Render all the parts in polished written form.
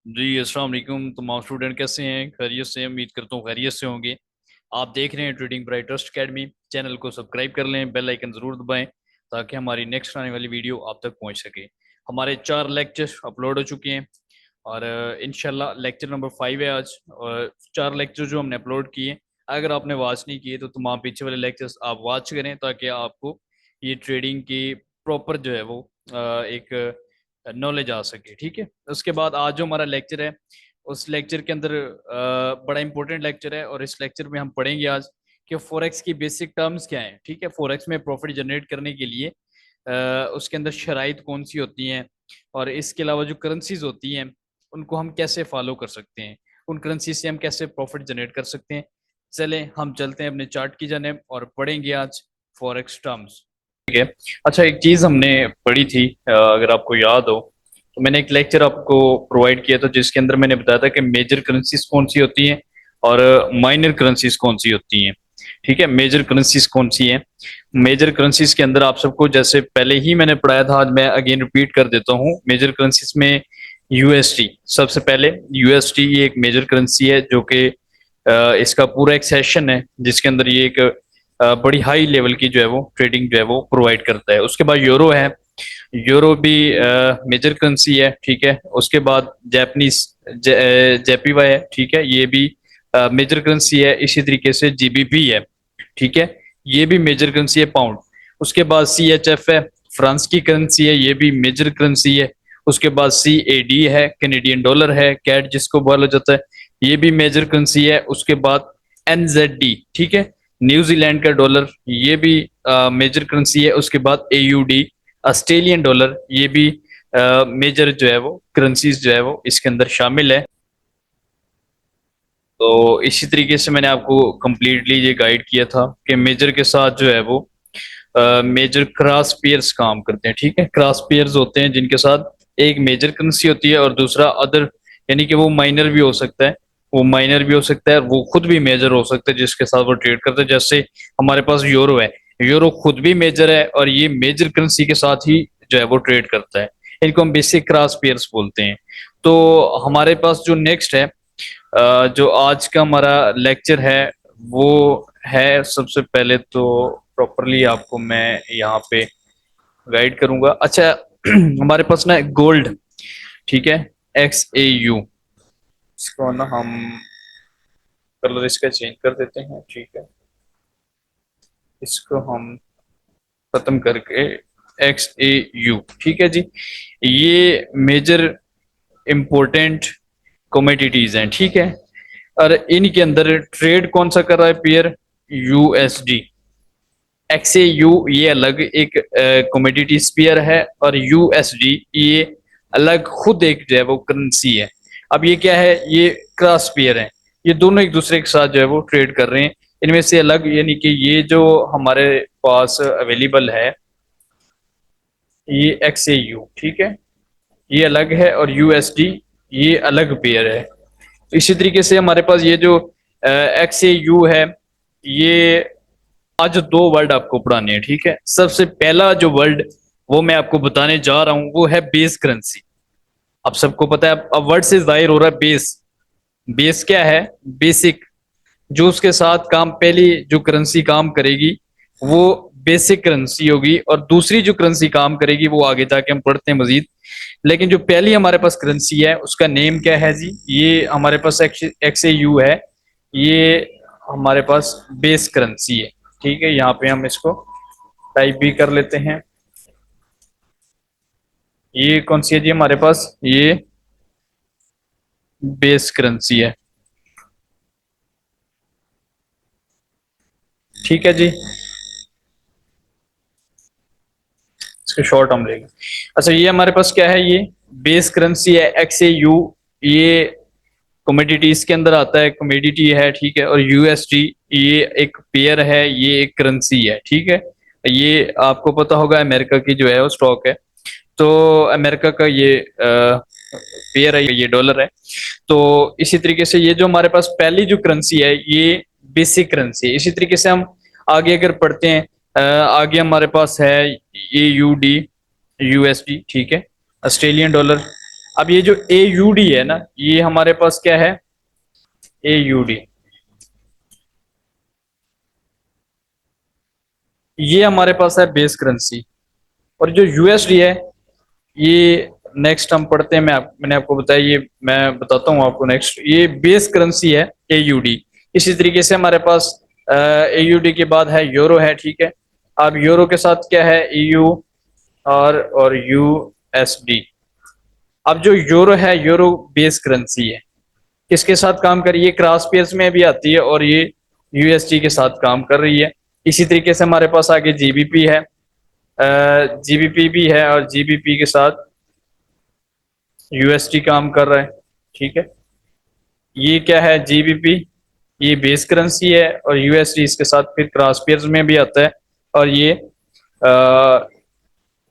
जी अस्सलाम वालेकुम। तमाम स्टूडेंट कैसे हैं? खैरियत से हैं? उम्मीद करता हूँ खैरियत से होंगे। आप देख रहे हैं trading price trust academy. Channel को सब्सक्राइब कर लें, बेल आइकन ज़रूर दबाएं ताकि हमारी नेक्स्ट आने वाली वीडियो आप तक पहुंच सके। हमारे 4 लेक्चर अपलोड हो चुके हैं और इंशाल्लाह लेक्चर नंबर 5 है आज। और 4 लेक्चर जो हमने अपलोड किए, अगर आपने वॉच नहीं किए तो तमाम पीछे वाले लेक्चर्स आप वॉच करें ताकि आपको ये ट्रेडिंग की प्रॉपर जो है वो एक नॉलेज आ सके। ठीक है, उसके बाद आज जो हमारा लेक्चर है उस लेक्चर के अंदर बड़ा इंपॉर्टेंट लेक्चर है और इस लेक्चर में हम पढ़ेंगे आज कि फॉरेक्स की बेसिक टर्म्स क्या हैं। ठीक है, फॉरेक्स में प्रॉफिट जनरेट करने के लिए उसके अंदर शराइत कौन सी होती हैं और इसके अलावा जो करेंसीज होती हैं उनको हम कैसे फॉलो कर सकते हैं, उन करेंसी से हम कैसे प्रॉफिट जनरेट कर सकते हैं। चलें हम चलते हैं अपने चार्ट की जानिब और पढ़ेंगे आज फॉरेक्स टर्म्स। ठीक है। अच्छा, एक चीज हमने पढ़ी थी, अगर आपको याद हो तो मैंने एक लेक्चर आपको प्रोवाइड किया था जिसके अंदर मैंने बताया था कि मेजर करेंसीज कौन सी होती हैं और माइनर करेंसीज कौन सी होती हैं। ठीक है, मेजर करेंसीज कौन सी हैं? मेजर करेंसीज के अंदर आप सबको जैसे पहले ही मैंने पढ़ाया था, आज मैं अगेन रिपीट कर देता हूँ। मेजर करेंसीज में यूएसडी सबसे पहले। यूएसडी ये एक मेजर करेंसी है जो कि इसका पूरा एक सेशन है जिसके अंदर ये एक बड़ी हाई लेवल की जो है वो ट्रेडिंग जो है वो प्रोवाइड करता है। उसके बाद यूरो है, यूरो भी मेजर करेंसी है। ठीक है, उसके बाद जापानीज जेपीवाई है। ठीक है, ये भी मेजर करेंसी है। इसी तरीके से जीबीपी है। ठीक है, ये भी मेजर करेंसी है, पाउंड। उसके बाद सीएचएफ है, फ्रांस की करेंसी है, ये भी मेजर करेंसी है। उसके बाद सीएडी है, कैनेडियन डॉलर है, कैट जिसको बोला जाता है, ये भी मेजर करेंसी है। उसके बाद एनजेडी, ठीक है, न्यूजीलैंड का डॉलर, ये भी मेजर करेंसी है। उसके बाद एयूडी, ऑस्ट्रेलियन डॉलर, ये भी मेजर जो है वो करेंसीज जो है वो इसके अंदर शामिल है। तो इसी तरीके से मैंने आपको कंप्लीटली ये गाइड किया था कि मेजर के साथ जो है वो मेजर क्रॉस पेयर्स काम करते हैं। ठीक है, क्रॉस पेयर्स होते हैं जिनके साथ एक मेजर करेंसी होती है और दूसरा अदर, यानी कि वो माइनर भी हो सकता है, वो माइनर भी हो सकता है, वो खुद भी मेजर हो सकता है जिसके साथ वो ट्रेड करते हैं। जैसे हमारे पास यूरो है, यूरो खुद भी मेजर है और ये मेजर करेंसी के साथ ही जो है वो ट्रेड करता है। इनको हम बेसिक क्रॉस पेयर्स बोलते हैं। तो हमारे पास जो नेक्स्ट है, जो आज का हमारा लेक्चर है वो है, सबसे पहले तो प्रॉपरली आपको मैं यहाँ पे गाइड करूंगा। अच्छा हमारे पास ना गोल्ड, ठीक है, XAU, इसको ना हम कलर इसका चेंज कर देते हैं। ठीक है, इसको हम खत्म करके XAU, ठीक है जी। ये मेजर इंपॉर्टेंट कमोडिटीज हैं। ठीक है, और इनके अंदर ट्रेड कौन सा कर रहा है पेयर? यूएसडी। XAU ये अलग एक कमोडिटी स्पेयर है और यूएसडी ये अलग खुद एक जो है वो करेंसी है। अब ये क्या है? ये क्रॉस पेयर है, ये दोनों एक दूसरे के साथ जो है वो ट्रेड कर रहे हैं। इनमें से अलग, यानी कि ये जो हमारे पास अवेलेबल है ये XAU, ठीक है, ये अलग है और यूएसडी ये अलग पेयर है। तो इसी तरीके से हमारे पास ये जो XAU है, ये आज दो वर्ड आपको पढ़ाने हैं। ठीक है, सबसे पहला जो वर्ड वो मैं आपको बताने जा रहा हूं वो है बेस करेंसी। अब सबको पता है, अब वर्ड से जाहिर हो रहा है बेस। बेस क्या है? बेसिक। जो उसके साथ काम, पहली जो करेंसी काम करेगी वो बेसिक करेंसी होगी और दूसरी जो करेंसी काम करेगी वो आगे जाके हम पढ़ते हैं मजीद। लेकिन जो पहली हमारे पास करेंसी है उसका नेम क्या है जी? ये हमारे पास XAU है, ये हमारे पास बेस करेंसी है। ठीक है, यहाँ पे हम इसको टाइप भी कर लेते हैं। ये कौन सी है जी हमारे पास? ये बेस करेंसी है। ठीक है जी, इसका शॉर्ट हम लेंगे। अच्छा, ये हमारे पास क्या है? ये बेस करेंसी है XAU, ये कमोडिटीज के अंदर आता है, कमोडिटी है। ठीक है, और यूएसडी ये एक पेयर है, ये एक करेंसी है। ठीक है, ये आपको पता होगा अमेरिका की जो है वो स्टॉक है। तो अमेरिका का ये पेयर है, ये डॉलर है। तो इसी तरीके से ये जो हमारे पास पहली जो करेंसी है ये बेसिक करेंसी है। इसी तरीके से हम आगे अगर पढ़ते हैं, आगे हमारे पास है AUD, USD, ठीक है, ऑस्ट्रेलियन डॉलर, अब ये जो AUD है ना, ये हमारे पास क्या है, AUD, ये हमारे पास है बेस करेंसी। और जो USD है, ये नेक्स्ट हम पढ़ते हैं, मैंने आपको बताया, ये मैं बताता हूँ आपको नेक्स्ट, ये बेस करेंसी है AUD। इसी तरीके से हमारे पास AUD के बाद है यूरो है, ठीक है। अब यूरो के साथ क्या है, EU और USD। अब जो यूरो है, यूरो बेस करेंसी है, किसके साथ काम कर रही है, क्रॉस पेयर्स में भी आती है और ये USD के साथ काम कर रही है। इसी तरीके से हमारे पास आगे GBP है, GBP भी है और GBP के साथ USD काम कर रहा है, ठीक है। ये क्या है, GBP, ये बेस करेंसी है और USD इसके साथ फिर क्रॉस पेयर्स में भी आता है। और ये आ,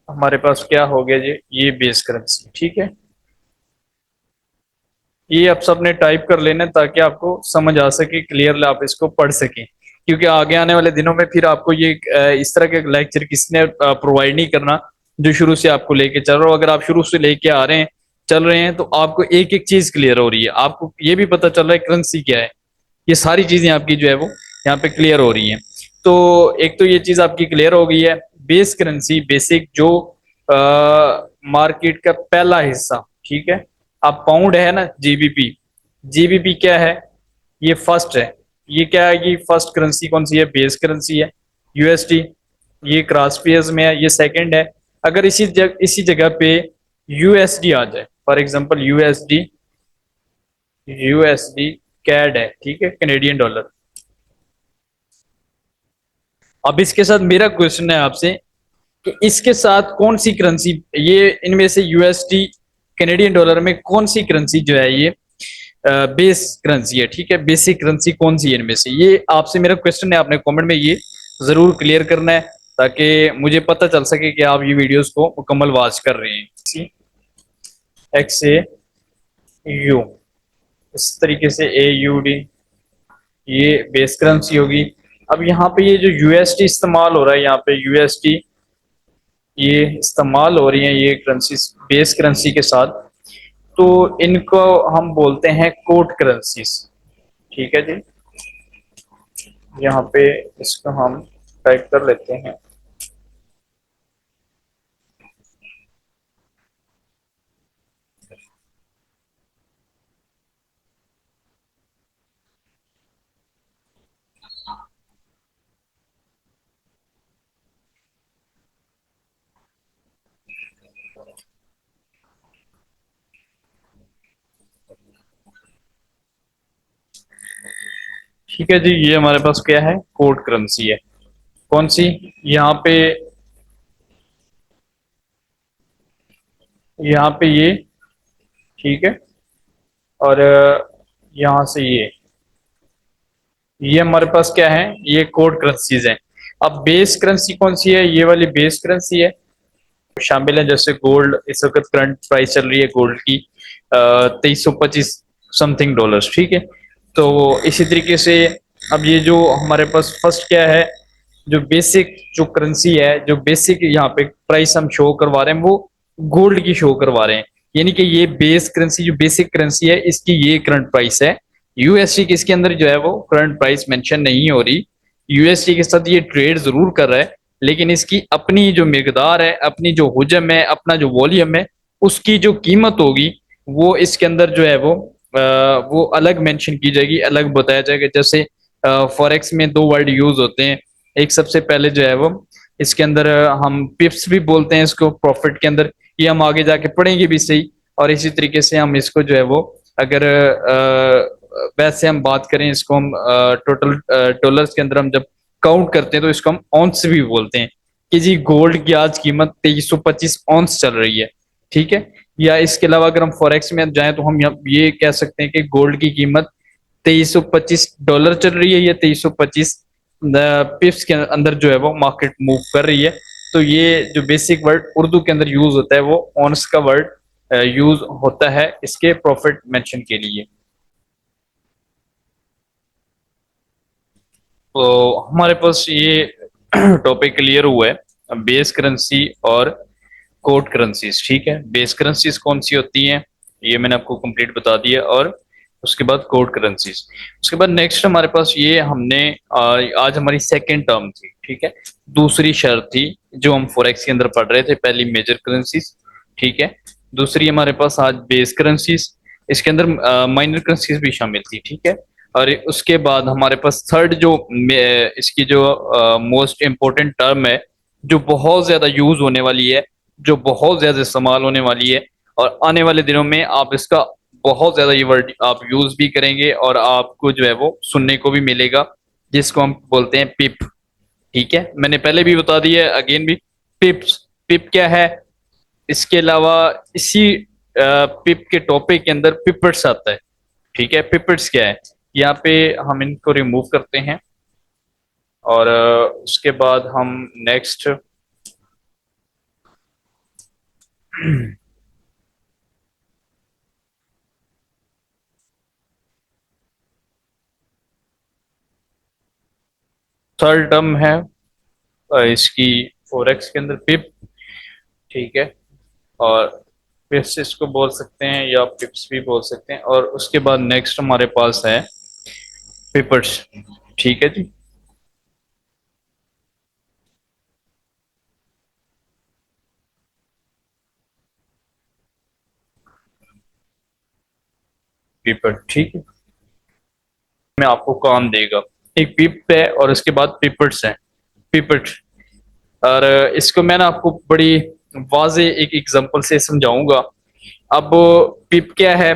हमारे पास क्या हो गया जी, ये बेस करेंसी, ठीक है। ये आप सबने टाइप कर लेना ताकि आपको समझ आ सके, क्लियरली आप इसको पढ़ सकें, क्योंकि आगे आने वाले दिनों में फिर आपको ये इस तरह के लेक्चर किसने प्रोवाइड नहीं करना जो शुरू से आपको लेके चल रहा हो। अगर आप शुरू से लेके आ रहे हैं, चल रहे हैं, तो आपको एक एक चीज क्लियर हो रही है, आपको ये भी पता चल रहा है करेंसी क्या है, ये सारी चीजें आपकी जो है वो यहाँ पे क्लियर हो रही हैं। तो एक तो ये चीज आपकी क्लियर हो गई है, बेस करेंसी, बेसिक जो मार्केट का पहला हिस्सा, ठीक है। अब पाउंड है ना, GBP, GBP क्या है, ये फर्स्ट है। ये क्या है, ये फर्स्ट करेंसी कौन सी है, बेस करेंसी है। USD, ये क्रॉस पेयर्स में है, ये सेकंड है। अगर इसी जगह पे USD आ जाए, फॉर एग्जांपल USD कैड है, ठीक है, कैनेडियन डॉलर। अब इसके साथ मेरा क्वेश्चन है आपसे कि इसके साथ कौन सी करेंसी, ये इनमें से USD कैनेडियन डॉलर में कौन सी करेंसी जो है ये बेस करेंसी है, ठीक है, बेसिक करेंसी कौन सी है इनमें से, ये आपसे मेरा क्वेश्चन है, आपने कमेंट में ये जरूर क्लियर करना है ताकि मुझे पता चल सके कि आप ये वीडियोस को मुकम्मल वॉच कर रहे हैं। XAU, इस तरीके से AUD, ये बेस करेंसी होगी। अब यहाँ पे ये जो USD इस्तेमाल हो रहा है, यहाँ पे USD ये इस्तेमाल हो रही है, ये करेंसी बेस करेंसी के साथ, तो इनको हम बोलते हैं कोट करेंसीज, ठीक है जी। यहाँ पे इसको हम टाइप कर लेते हैं। ठीक है जी, ये हमारे पास क्या है, कोट करेंसी है, कौन सी, यहाँ पे, यहाँ पे ये, ठीक है। और यहाँ से ये हमारे पास क्या है, ये कोड करेंसीज है। अब बेस करेंसी कौन सी है, ये वाली बेस करेंसी है, शामिल है जैसे गोल्ड, इस वक्त करंट प्राइस चल रही है गोल्ड की 2325 समथिंग डॉलर्स, ठीक है। तो इसी तरीके से अब ये जो हमारे पास फर्स्ट क्या है, जो बेसिक जो करेंसी है, जो बेसिक यहाँ पे प्राइस हम शो करवा रहे हैं वो गोल्ड की शो करवा रहे हैं, यानी कि ये बेस करेंसी जो बेसिक करेंसी है इसकी ये करंट प्राइस है। USD के इसके अंदर जो है वो करंट प्राइस मेंशन नहीं हो रही, USD के साथ ये ट्रेड जरूर कर रहा है, लेकिन इसकी अपनी जो मिकदार है, अपनी जो हुजम है, अपना जो वॉल्यूम है, उसकी जो कीमत होगी वो इसके अंदर जो है वो अलग मेंशन की जाएगी, अलग बताया जाएगा। जैसे फॉरेक्स में दो वर्ड यूज होते हैं, एक सबसे पहले जो है वो इसके अंदर हम पिप्स भी बोलते हैं इसको प्रॉफिट के अंदर, ये हम आगे जाके पढ़ेंगे भी सही। और इसी तरीके से हम इसको जो है वो अगर वैसे हम बात करें, इसको हम टोटल डॉलर्स के अंदर हम जब काउंट करते हैं तो इसको हम ऑन्स भी बोलते हैं कि जी गोल्ड की आज कीमत 2325 ऑन्स चल रही है, ठीक है। या इसके अलावा अगर हम फॉरेक्स में जाएं तो हम ये कह सकते हैं कि गोल्ड की कीमत $2325 चल रही है, या 2325 पिप्स के अंदर जो है वो मार्केट मूव कर रही है। तो ये जो बेसिक वर्ड उर्दू के अंदर यूज होता है वो ऑन्स का वर्ड यूज होता है इसके प्रॉफिट मेंशन के लिए। तो हमारे पास ये टॉपिक क्लियर हुआ है, बेस करेंसी और कोट करेंसीज, ठीक है। बेस करेंसीज कौन सी होती हैं, ये मैंने आपको कंप्लीट बता दिया। और उसके बाद कोड करेंसीज। उसके बाद नेक्स्ट हमारे पास ये हमने आज हमारी सेकेंड टर्म थी, ठीक है, दूसरी शर्त थी जो हम फॉरेक्स के अंदर पढ़ रहे थे। पहली मेजर करेंसीज, ठीक है, दूसरी हमारे पास आज बेस करेंसीज, इसके अंदर माइनर करेंसीज भी शामिल थी, ठीक है। और उसके बाद हमारे पास थर्ड जो इसकी जो मोस्ट इम्पोर्टेंट टर्म है, जो बहुत ज्यादा यूज होने वाली है, जो बहुत ज्यादा इस्तेमाल होने वाली है, और आने वाले दिनों में आप इसका बहुत ज्यादा ये वर्ड आप यूज भी करेंगे और आपको जो है वो सुनने को भी मिलेगा, जिसको हम बोलते हैं पिप, ठीक है। मैंने पहले भी बता दिया है, अगेन भी, पिप्स। पिप क्या है? इसके अलावा इसी पिप के टॉपिक के अंदर पिपर्स आता है, ठीक है। पिपर्स क्या है? यहाँ पे हम इनको रिमूव करते हैं और उसके बाद हम नेक्स्ट थर्ड टर्म है इसकी फोरेक्स के अंदर पिप, ठीक है। और पिप्स इसको बोल सकते हैं या पिप्स भी बोल सकते हैं। और उसके बाद नेक्स्ट हमारे पास है पिपर्स, ठीक है जी। पिपर, ठीक है, में आपको काम देगा। एक पिप है और उसके बाद पिपर्स है, पिपर्स। और इसको मैं ना आपको बड़ी वाजे एक एग्जांपल से समझाऊंगा। अब पिप क्या है?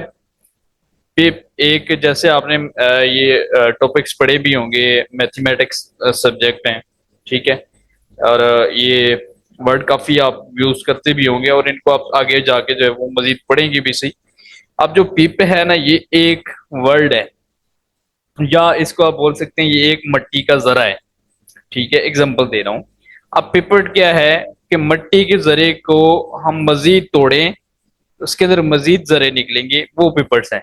पिप एक, जैसे आपने ये टॉपिक्स पढ़े भी होंगे, मैथमेटिक्स सब्जेक्ट हैं, ठीक है। और ये वर्ड काफी आप यूज करते भी होंगे और इनको आप आगे जाके जो है वो मजीद पढ़ेंगे भी सही। अब जो पिप है ना, ये एक वर्ड है, या इसको आप बोल सकते हैं ये एक मट्टी का जरा है, ठीक है। एग्जांपल दे रहा हूँ। अब पिपट क्या है कि मट्टी के जरे को हम मजीद तोड़ें, उसके अंदर मजीद जरे निकलेंगे, वो पिपर्स हैं,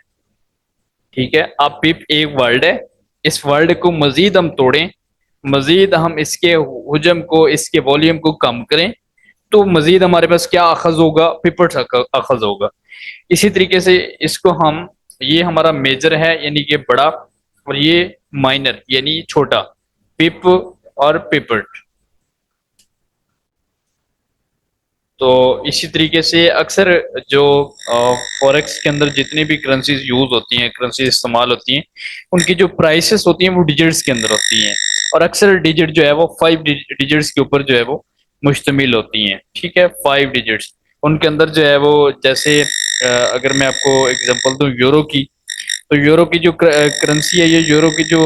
ठीक है। अब पिप एक वर्ड है, इस वर्ड को मजीद हम तोड़ें, मजीद हम इसके हुजम को, इसके वॉल्यूम को कम करें, तो मजीद हमारे पास क्या अखज होगा? पिपर्स अखज होगा। इसी तरीके से इसको हम, ये हमारा मेजर है यानी कि बड़ा, और ये माइनर यानी छोटा, पिप और पिपर्ट। तो इसी तरीके से अक्सर जो फॉरेक्स के अंदर जितनी भी करेंसीज यूज होती हैं, करेंसीज इस्तेमाल होती हैं, उनकी जो प्राइसेस होती हैं वो डिजिट्स के अंदर होती हैं। और अक्सर डिजिट जो है वो 5 डिजिट्स के ऊपर जो है वो मुश्तमिल होती हैं, ठीक है। 5 डिजिट्स उनके अंदर जो है वो, जैसे अगर मैं आपको एग्जांपल दूं यूरो की, तो यूरो की जो करेंसी है, ये यूरो की जो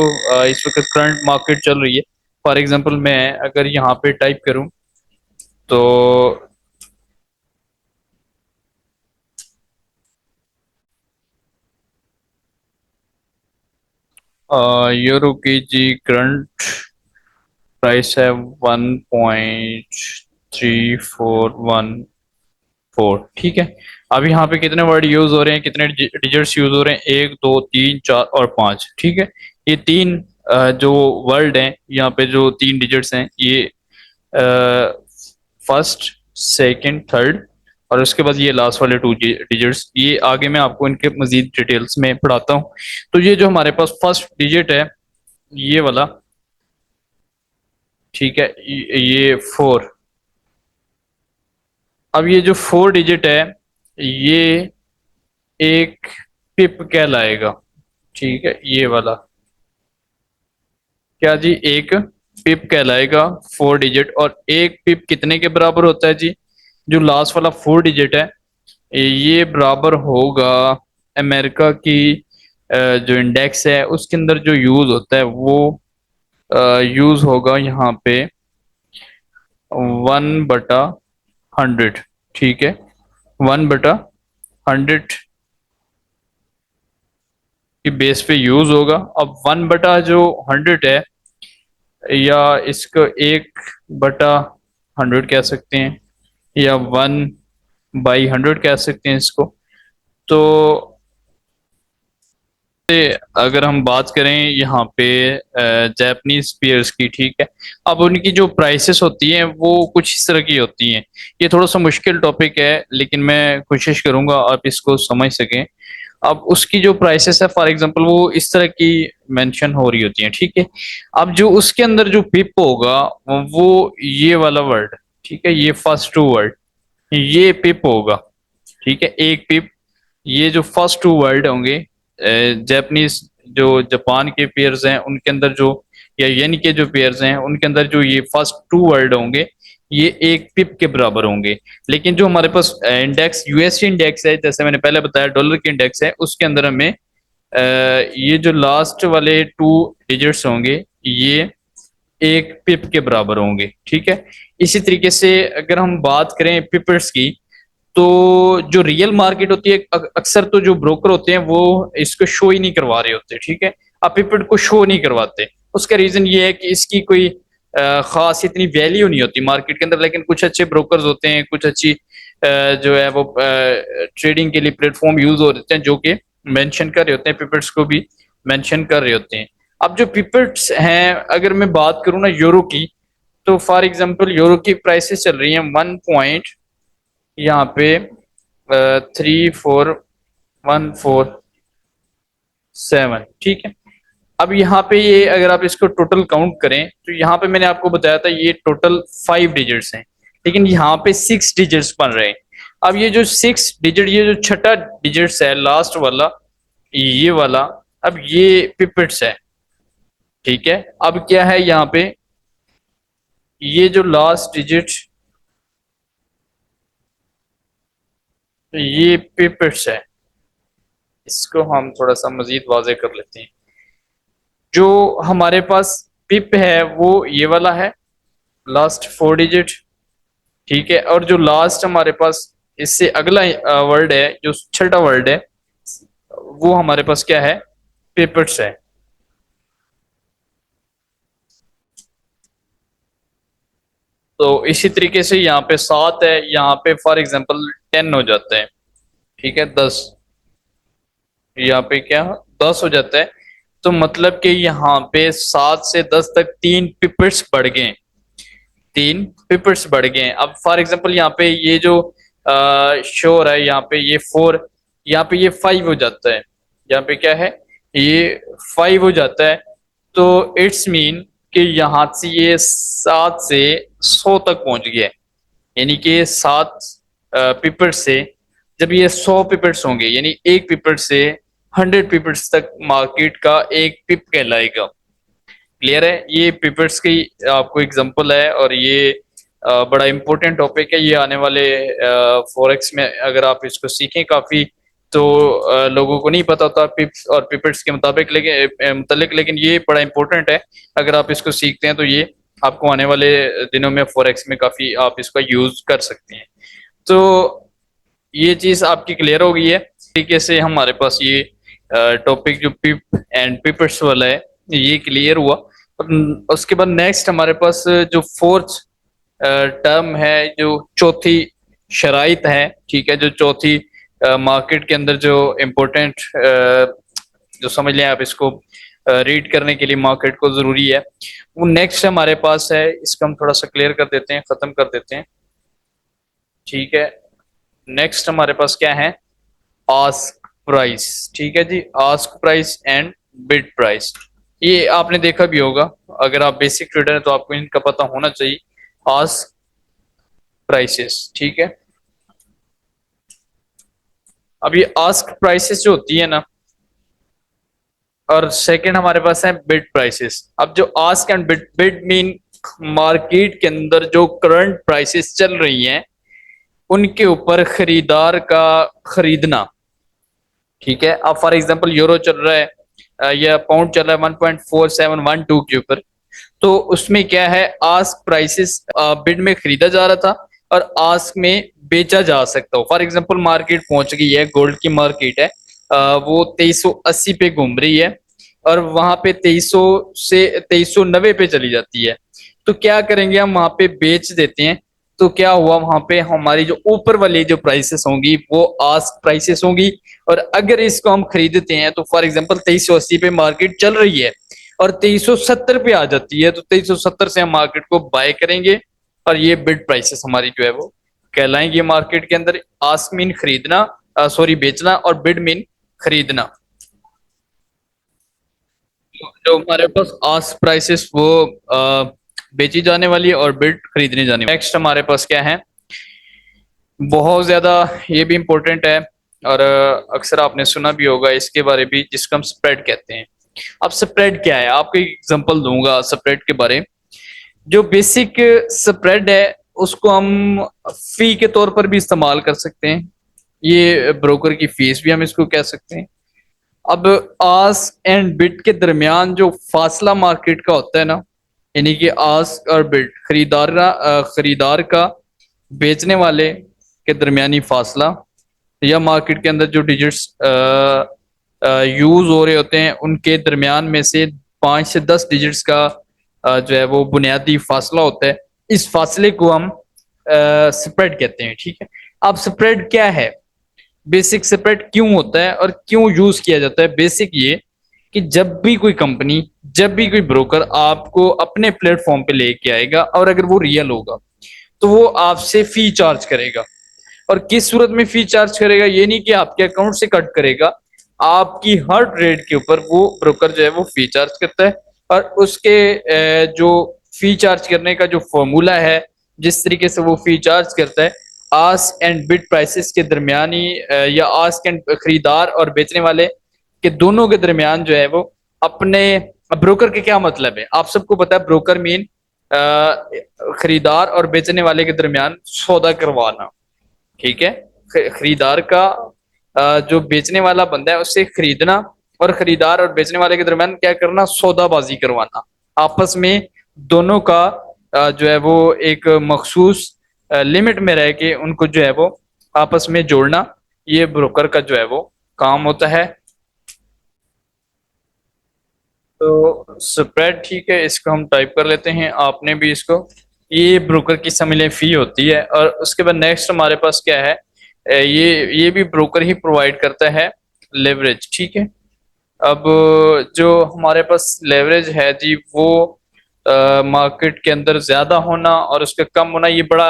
इस वक्त करंट मार्केट चल रही है, फॉर एग्जांपल मैं अगर यहाँ पे टाइप करूं तो यूरो की जी करंट प्राइस है 1.3414, ठीक है। अब यहाँ पे कितने वर्ड यूज हो रहे हैं, कितने डिजिट्स यूज हो रहे हैं? 1, 2, 3, 4 और 5, ठीक है। ये तीन जो वर्ड हैं, यहाँ पे जो 3 डिजिट्स हैं, ये फर्स्ट, सेकंड, थर्ड, और उसके बाद ये लास्ट वाले 2 डिजिट्स, ये आगे मैं आपको इनके मजीद डिटेल्स में पढ़ाता हूँ। तो ये जो हमारे पास फर्स्ट डिजिट है, ये वाला, ठीक है, ये 4। अब ये जो 4 डिजिट है, ये एक पिप कहलाएगा, ठीक है, ये वाला क्या जी? एक पिप कहलाएगा, 4 डिजिट। और एक पिप कितने के बराबर होता है जी? जो लास्ट वाला 4 डिजिट है, ये बराबर होगा अमेरिका की जो इंडेक्स है उसके अंदर जो यूज होता है वो यूज होगा यहाँ पे 1/100, ठीक है, 1/100 की बेस पे यूज होगा। अब 1/100 है, या इसको 1/100 कह सकते हैं, या 1/100 कह सकते हैं इसको। तो अगर हम बात करें यहाँ पे जापानीज पेयर्स की, ठीक है, अब उनकी जो प्राइसेस होती हैं वो कुछ इस तरह की होती हैं। ये थोड़ा सा मुश्किल टॉपिक है, लेकिन मैं कोशिश करूंगा आप इसको समझ सकें। अब उसकी जो प्राइसेस है फॉर एग्जांपल वो इस तरह की मेंशन हो रही होती हैं, ठीक है। अब जो उसके अंदर जो पिप होगा वो ये वाला वर्ड, ठीक है, ये फर्स्ट टू वर्ड, ये पिप होगा, ठीक है, एक पिप। ये जो फर्स्ट टू वर्ड होंगे जापानीज, जो जापान के पेयर्स हैं उनके अंदर जो, या येन के जो पेयर्स हैं उनके अंदर जो ये फर्स्ट टू वर्ड होंगे ये एक पिप के बराबर होंगे। लेकिन जो हमारे पास इंडेक्स यूएसडी इंडेक्स है, जैसे मैंने पहले बताया डॉलर के इंडेक्स है, उसके अंदर हमें ये जो लास्ट वाले टू डिजिट्स होंगे ये एक पिप के बराबर होंगे, ठीक है। इसी तरीके से अगर हम बात करें पिपर्स की, तो जो रियल मार्केट होती है अक्सर तो जो ब्रोकर होते हैं वो इसको शो ही नहीं करवा रहे होते, ठीक है, आप पिपट को शो नहीं करवाते। उसका रीजन ये है कि इसकी कोई खास इतनी वैल्यू नहीं होती मार्केट के अंदर। लेकिन कुछ अच्छे ब्रोकर्स होते हैं, कुछ अच्छी जो है वो ट्रेडिंग के लिए प्लेटफॉर्म यूज हो रहे हैं जो कि मेंशन कर रहे होते हैं, पिपट्स को भी मेंशन कर रहे होते हैं। अब जो पिपट्स हैं, अगर मैं बात करूं ना यूरो की, तो फॉर एग्जांपल यूरो की प्राइसेस चल रही हैं 1 यहाँ पे 34147, ठीक है। अब यहाँ पे ये अगर आप इसको टोटल काउंट करें तो यहाँ पे मैंने आपको बताया था ये टोटल 5 डिजिट्स हैं, लेकिन यहाँ पे 6 डिजिट्स बन रहे हैं। अब ये जो 6 डिजिट, ये जो छठा डिजिट्स है लास्ट वाला, ये वाला, अब ये पिपेट्स है, ठीक है। अब क्या है यहाँ पे, ये जो लास्ट डिजिट ये पिपेट्स है, इसको हम थोड़ा सा मजीद वाज़ेह कर लेते हैं। जो हमारे पास पिप है वो ये वाला है, लास्ट 4 डिजिट, ठीक है। और जो लास्ट हमारे पास इससे अगला वर्ड है, जो छठा वर्ड है, वो हमारे पास क्या है, पिपेट्स है। तो इसी तरीके से यहाँ पे 7 है, यहाँ पे फॉर एग्जांपल 10 हो जाता है, ठीक है, 10, यहाँ पे क्या 10 हो जाता है। तो मतलब कि यहाँ पे 7 से 10 तक 3 पिपर्स बढ़ गए, 3 पिपर्स बढ़ गए। अब फॉर एग्जांपल यहाँ पे ये जो शोर है, यहाँ पे ये 4, यहाँ पे ये 5 हो जाता है, यहाँ पे क्या है, ये 5 हो जाता है। तो इट्स मीन कि यहाँ से ये 7 से 100 तक पहुंच गया है। यानी कि 7 पिपर्स से जब ये 100 पिपर्स होंगे, यानी एक पिपर से 100 पिपर्स तक मार्केट का एक पिप कहलाएगा। क्लियर है, ये पिपर्स की आपको एग्जांपल है, और ये बड़ा इंपॉर्टेंट टॉपिक है। ये आने वाले फॉरेक्स में अगर आप इसको सीखें काफी, तो लोगों को नहीं पता होता पिप्स और पिपर्स के मुताबिक, लेकिन ये बड़ा इंपॉर्टेंट है। अगर आप इसको सीखते हैं तो ये आपको आने वाले दिनों में फॉरेक्स में काफी आप इसका यूज कर सकते हैं। तो ये चीज आपकी क्लियर हो गई है। तरीके से हमारे पास ये टॉपिक जो पिप एंड पिपर्स वाला है ये क्लियर हुआ। उसके बाद नेक्स्ट हमारे पास जो फोर्थ टर्म है, जो चौथी शराइत है, ठीक है, जो चौथी मार्केट के अंदर जो इम्पोर्टेंट, जो समझ लें आप इसको रीड करने के लिए मार्केट को जरूरी है, वो नेक्स्ट हमारे पास है। इसको हम थोड़ा सा क्लियर कर देते हैं, खत्म कर देते हैं, ठीक है। नेक्स्ट हमारे पास क्या है, आस्क प्राइस, ठीक है जी, ask price and bid price. ये आपने देखा भी होगा, अगर आप बेसिक ट्रेडर हैं तो आपको इनका पता होना चाहिए, आस्क प्राइसेस, ठीक है। अब ये आस्क प्राइसेस जो होती है ना, और सेकंड हमारे पास है बिड प्राइसेस। अब जो ask and bid, bid mean market के अंदर जो करंट प्राइसेस चल रही हैं उनके ऊपर खरीदार का खरीदना, ठीक है। अब फॉर एग्जांपल यूरो चल रहा है या पाउंड चल रहा है 1.4712 के ऊपर, तो उसमें क्या है, आस्क प्राइसेस बिड में खरीदा जा रहा था और आस्क में बेचा जा सकता हो। फॉर एग्जांपल मार्केट पहुंच गई है, गोल्ड की मार्केट है, वो 2380 पे घूम रही है और वहां पे 2300 से 2390 पे चली जाती है। तो क्या करेंगे, हम वहां पे बेच देते हैं। तो क्या हुआ, वहां पे हमारी जो ऊपर वाली जो प्राइसेस होंगी वो आस्क प्राइसेस होंगी, और अगर इसको हम खरीदते हैं तो फॉर एग्जांपल 2380 पे मार्केट चल रही है और 2370 पे आ जाती है, तो 2370 से हम मार्केट को बाय करेंगे और ये बिड प्राइसेस हमारी जो है वो कहलाएंगे मार्केट के अंदर। आस्क मीन खरीदना, सॉरी बेचना, और बिड मीन खरीदना। जो हमारे पास आस्क प्राइसेस वो बेची जाने वाली है और बिड खरीदने जाने वाली। नेक्स्ट हमारे पास क्या है, बहुत ज्यादा ये भी इम्पोर्टेंट है और अक्सर आपने सुना भी होगा इसके बारे भी, जिसको हम स्प्रेड कहते हैं। अब स्प्रेड क्या है, आपको एक एग्जांपल दूंगा स्प्रेड के बारे। जो बेसिक स्प्रेड है उसको हम फी के तौर पर भी इस्तेमाल कर सकते हैं, ये ब्रोकर की फीस भी हम इसको कह सकते हैं। अब आस्क एंड बिड के दरमियान जो फासला मार्केट का होता है ना, यानी कि आस्क और बिड, खरीदार का बेचने वाले के दरमियानी फासला, या मार्केट के अंदर जो डिजिट्स यूज हो रहे होते हैं उनके दरमियान में से 5 से 10 डिजिट्स का जो है वो बुनियादी फासला होता है। इस फासले को हम स्प्रेड कहते हैं, ठीक है। अब स्प्रेड क्या है, बेसिक स्प्रेड क्यों होता है और क्यों यूज किया जाता है। बेसिक ये कि जब भी कोई कंपनी, जब भी कोई ब्रोकर आपको अपने प्लेटफॉर्म पे लेके आएगा और अगर वो रियल होगा तो वो आपसे फी चार्ज करेगा। और किस सूरत में फी चार्ज करेगा, ये नहीं कि आपके अकाउंट से कट करेगा, आपकी हर ट्रेड के ऊपर वो ब्रोकर जो है वो फी चार्ज करता है। और उसके जो फी चार्ज करने का जो फॉर्मूला है, जिस तरीके से वो फी चार्ज करता है, आस्क एंड बिड प्राइसेस के दरमियानी या आस्क एंड खरीदार और बेचने वाले के दोनों के दरमियान जो है वो अपने, ब्रोकर के क्या मतलब है, आप सबको पता है ब्रोकर मीन खरीदार और बेचने वाले के दरमियान सौदा करवाना, ठीक है। खरीदार का जो बेचने वाला बंदा है उससे खरीदना, और खरीदार और बेचने वाले के दरमियान क्या करना, सौदाबाजी करवाना, आपस में दोनों का जो है वो एक मखसूस लिमिट में रह के उनको जो है वो आपस में जोड़ना, ये ब्रोकर का जो है वो काम होता है। तो स्प्रेड, ठीक है, इसको हम टाइप कर लेते हैं, आपने भी इसको। ये ब्रोकर की समझ फी होती है। और उसके बाद नेक्स्ट हमारे पास क्या है, ये भी ब्रोकर ही प्रोवाइड करता है, लेवरेज, ठीक है। अब जो हमारे पास लेवरेज है जी, वो मार्केट के अंदर ज्यादा होना और उसका कम होना, ये बड़ा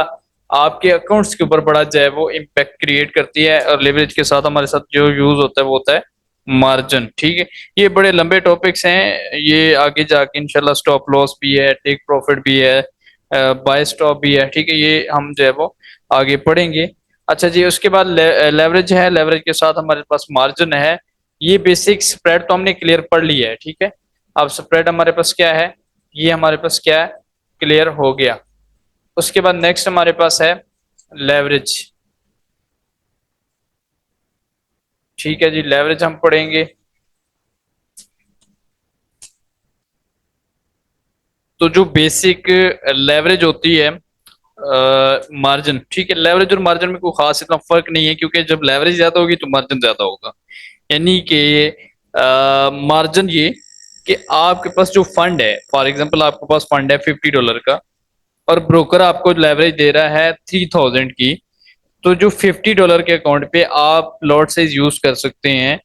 आपके अकाउंट्स के ऊपर बड़ा जो है वो इम्पैक्ट क्रिएट करती है। और लेवरेज के साथ हमारे साथ जो यूज होता है वो होता है मार्जिन, ठीक है। ये बड़े लंबे टॉपिक्स हैं, ये आगे जाके इंशाल्लाह स्टॉप लॉस भी है, टेक प्रॉफिट भी है, बाय स्टॉप भी है, ठीक है। ये हम जो है वो आगे पढ़ेंगे। अच्छा जी, उसके बाद लेवरेज है, लेवरेज के साथ हमारे पास मार्जिन है। ये बेसिक स्प्रेड तो हमने क्लियर पढ़ लिया है, ठीक है। अब स्प्रेड हमारे पास क्या है, ये हमारे पास क्या है, क्लियर हो गया। उसके बाद नेक्स्ट हमारे पास है लेवरेज, ठीक है जी। लेवरेज हम पढ़ेंगे। तो जो बेसिक लेवरेज होती है, मार्जिन, ठीक है। लेवरेज और मार्जिन में कोई खास इतना फर्क नहीं है, क्योंकि जब लेवरेज ज्यादा होगी तो मार्जिन ज्यादा होगा। यानी कि मार्जिन ये कि आपके पास जो फंड है, फॉर एग्जांपल आपके पास फंड है $50 का और ब्रोकर आपको लेवरेज दे रहा है 3000 की, तो जो $50 के अकाउंट पे आप लॉट साइज यूज कर सकते हैं।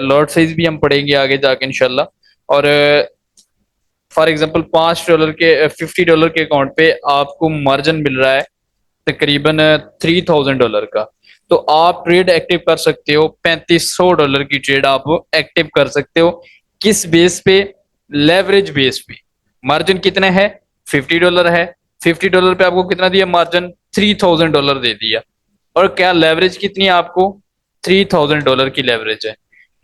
लॉट साइज भी हम पढ़ेंगे आगे जाके इंशाल्लाह। और फॉर एग्जांपल $50 के अकाउंट पे आपको मार्जिन मिल रहा है तकरीबन $3000 का, तो आप ट्रेड एक्टिव कर सकते हो, $3500 की ट्रेड आप एक्टिव कर सकते हो। किस बेस पे, लेवरेज बेस पे। मार्जिन कितना है, $50 है, $50 पे आपको कितना दिया मार्जिन, $3000 दे दिया। और क्या लेवरेज कितनी है आपको, $3000 की लेवरेज है।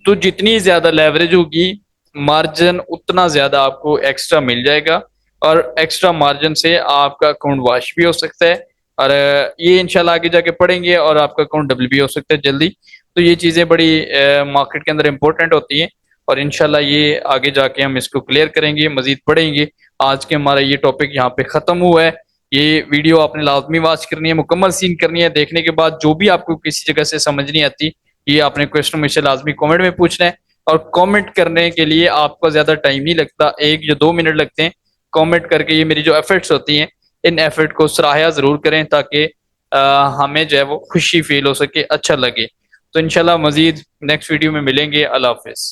तो जितनी ज्यादा लेवरेज होगी, मार्जिन उतना ज्यादा आपको एक्स्ट्रा मिल जाएगा, और एक्स्ट्रा मार्जिन से आपका अकाउंट वॉश भी हो सकता है। और ये इंशाल्लाह आगे जाके पढ़ेंगे, और आपका अकाउंट डबल भी हो सकता है जल्दी। तो ये चीजें बड़ी मार्केट के अंदर इंपॉर्टेंट होती हैं, और इंशाल्लाह ये आगे जाके हम इसको क्लियर करेंगे, मजीद पढ़ेंगे। आज के हमारा ये टॉपिक यहाँ पे खत्म हुआ है। ये वीडियो आपने लाजमी वॉच करनी है, मुकम्मल सीन करनी है। देखने के बाद जो भी आपको किसी जगह से समझ नहीं आती, ये आपने क्वेश्चन मुझसे लाजमी कमेंट में पूछना है। और कमेंट करने के लिए आपको ज्यादा टाइम नहीं लगता, 1 या 2 मिनट लगते हैं। कमेंट करके ये मेरी जो एफर्ट्स होती हैं, इन एफर्ट को सराहा जरूर करें, ताकि हमें जो है वो खुशी फील हो सके, अच्छा लगे। तो इंशाल्लाह मजीद नेक्स्ट वीडियो में मिलेंगे। अल्लाह हाफिज़।